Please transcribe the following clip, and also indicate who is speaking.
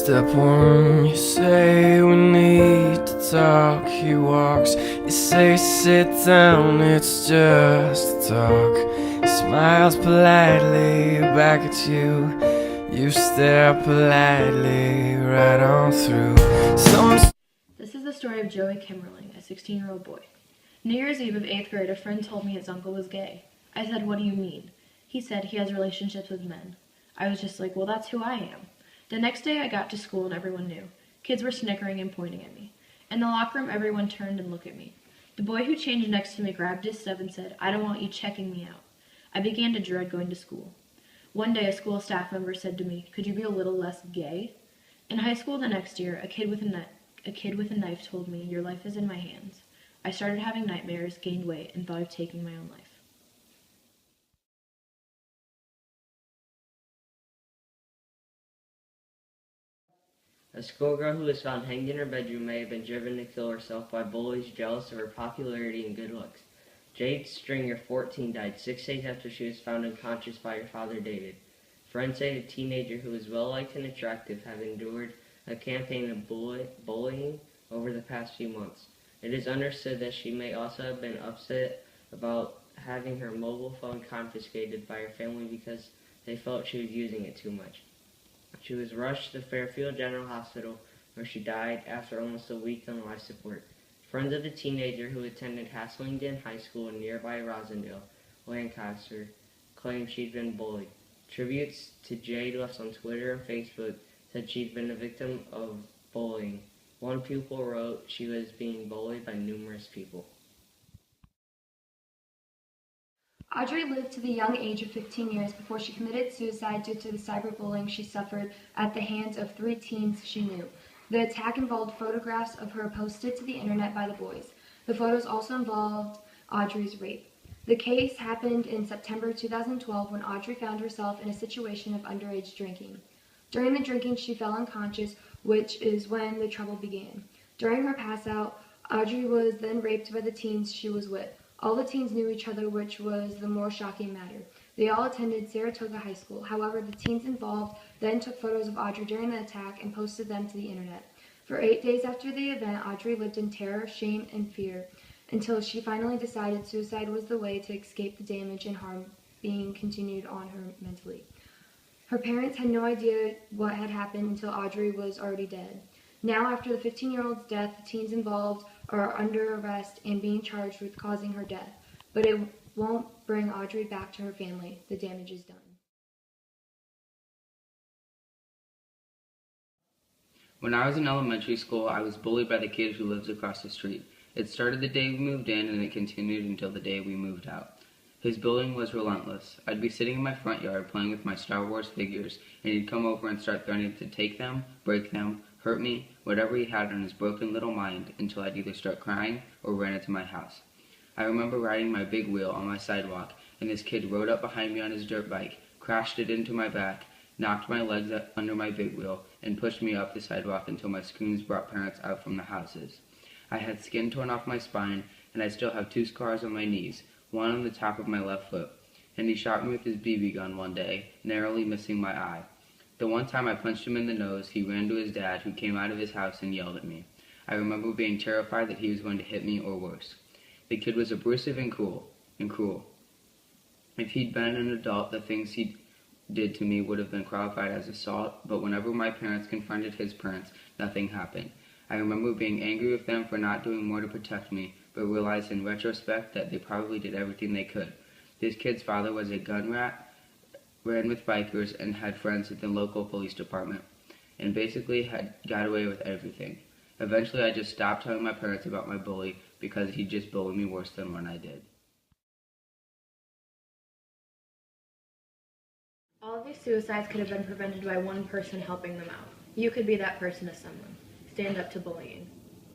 Speaker 1: Step one, you say we need to talk. He walks, you say sit down, it's just talk. He smiles politely back at you. You stare politely right on through.
Speaker 2: This is the story of Joey Kimmerling, a 16-year-old boy. New Year's Eve of 8th grade, a friend told me his uncle was gay. I said, "What do you mean?" He said he has relationships with men. I was just like, well, that's who I am. The next day I got to school and everyone knew. Kids were snickering and pointing at me. In the locker room, everyone turned and looked at me. The boy who changed next to me grabbed his stub and said, "I don't want you checking me out." I began to dread going to school. One day, a school staff member said to me, "Could you be a little less gay?" In high school the next year, a kid with a knife told me, "Your life is in my hands." I started having nightmares, gained weight, and thought of taking my own life.
Speaker 3: A schoolgirl who was found hanged in her bedroom may have been driven to kill herself by bullies jealous of her popularity and good looks. Jade Stringer, 14, died 6 days after she was found unconscious by her father, David. Friends say the teenager, who was well-liked and attractive, have endured a campaign of bullying over the past few months. It is understood that she may also have been upset about having her mobile phone confiscated by her family because they felt she was using it too much. She was rushed to Fairfield General Hospital, where she died after almost a week on life support. Friends of the teenager, who attended Haslingden High School in nearby Rosendale, Lancaster, claimed she'd been bullied. Tributes to Jade left on Twitter and Facebook said she'd been a victim of bullying. One pupil wrote she was being bullied by numerous people.
Speaker 4: Audrey lived to the young age of 15 years before she committed suicide due to the cyberbullying she suffered at the hands of 3 teens she knew. The attack involved photographs of her posted to the internet by the boys. The photos also involved Audrey's rape. The case happened in September 2012 when Audrey found herself in a situation of underage drinking. During the drinking, she fell unconscious, which is when the trouble began. During her pass out, Audrey was then raped by the teens she was with. All the teens knew each other, which was the more shocking matter. They all attended Saratoga High School. However, the teens involved then took photos of Audrey during the attack and posted them to the internet. For 8 days after the event, Audrey lived in terror, shame, and fear until she finally decided suicide was the way to escape the damage and harm being continued on her mentally. Her parents had no idea what had happened until Audrey was already dead. Now, after the 15-year-old's death, the teens involved are under arrest and being charged with causing her death. But it won't bring Audrey back to her family. The damage is done.
Speaker 5: When I was in elementary school, I was bullied by the kid who lives across the street. It started the day we moved in, and it continued until the day we moved out. His bullying was relentless. I'd be sitting in my front yard playing with my Star Wars figures, and he'd come over and start threatening to take them, break them, hurt me, whatever he had on his broken little mind, until I'd either start crying or ran into my house. I remember riding my big wheel on my sidewalk, and this kid rode up behind me on his dirt bike, crashed it into my back, knocked my legs under my big wheel, and pushed me up the sidewalk until my screams brought parents out from the houses. I had skin torn off my spine, and I still have 2 scars on my knees, one on the top of my left foot, and he shot me with his BB gun one day, narrowly missing my eye. The one time I punched him in the nose, he ran to his dad, who came out of his house and yelled at me. I remember being terrified that he was going to hit me or worse. The kid was abusive and cruel. If he'd been an adult, the things he did to me would have been qualified as assault, but whenever my parents confronted his parents, nothing happened. I remember being angry with them for not doing more to protect me, but realized in retrospect that they probably did everything they could. This kid's father was a gun rat, ran with bikers, and had friends at the local police department, and basically had got away with everything. Eventually, I just stopped telling my parents about my bully because he just bullied me worse than when I did.
Speaker 2: All of these suicides could have been prevented by one person helping them out. You could be that person to someone. Stand up to bullying.